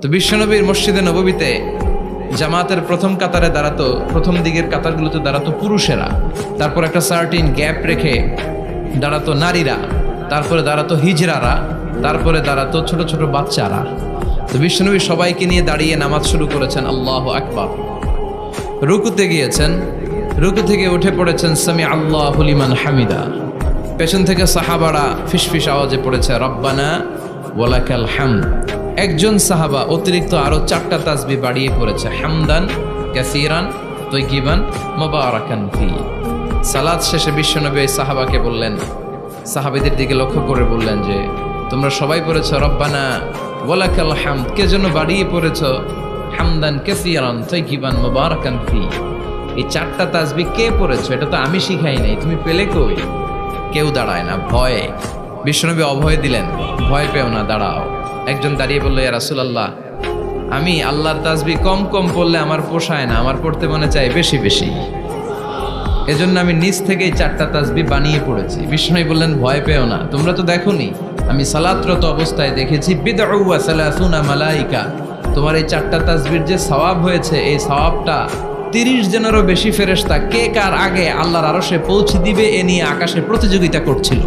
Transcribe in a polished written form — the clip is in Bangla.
তো বিশ্বনবীর মসজিদে নববীতে জামাতের প্রথম কাতারে দাঁড়াতো, প্রথম দিকের কাতারগুলোতে দাঁড়াতো পুরুষেরা, তারপর একটা সার্টিন গ্যাপ রেখে দাঁড়াতো নারীরা, তারপরে দাঁড়াতো হিজড়ারা, তারপরে দাঁড়াতো ছোট ছোট বাচ্চারা। তো বিশ্বনবী সবাইকে নিয়ে দাঁড়িয়ে নামাজ শুরু করেছেন, আল্লাহু আকবার। রুকুতে গিয়েছেন, রুকু থেকে উঠে পড়েছেন সামি আল্লাহু লিমান হামিদা। পেছন থেকে সাহাবারা ফিসফিস আওয়াজে পড়েছে রব্বানা ওয়ালাকাল হামদ। একজন সাহাবা অতিরিক্ত আরো 4টা তাসবিহ বাড়িয়ে পড়েছে, হামদান কাসীরান তাইয়িবান মুবারাকান ফি। সালাত শেষে বিশ্বনবী এই সাহাবাকে বললেন, সাহাবীদের দিকে লক্ষ্য করে বললেন যে তোমরা সবাই পড়েছ রব্বানা ওয়ালাকাল হামদ, কে জন্য বাড়িয়ে পড়েছ হামদান কাসীরান তাইয়িবান মুবারাকান ফি। এই 4টা তাসবিহ কে পড়েছো? এটা তো আমি শিখাই নাই, তুমি পেলে কই? কেউ দাঁড়ায় না, ভয়ে। বিশ্বনবী অভয় দিলেন, ভয় পেও না, দাঁড়াও। একজন দাঁড়িয়ে বলল, ইয়া রাসূলুল্লাহ, আমি আল্লাহর তাসবিহ কম কম পড়লে আমার পোষায় না, আমার পড়তে মনে চায় বেশি বেশি, এজন্য আমি নিজ থেকেই 4টা তাসবিহ বানিয়ে পড়েছি। বিশ্বনবী বললেন, ভয় পেও না, তোমরা তো দেখোনি আমি সালাতরত অবস্থায় দেখেছি বিদউ ওয়া সালাসুনা মালাইকা, তোমার এই 4টা তাসবিহর যে সওয়াব হয়েছে, এই সওয়াবটা 30 জনেরও বেশি ফেরেশতা কে কার আগে আল্লাহর আরশে পৌঁছে দিবে এ নিয়ে আকাশে প্রতিযোগিতা করছিল।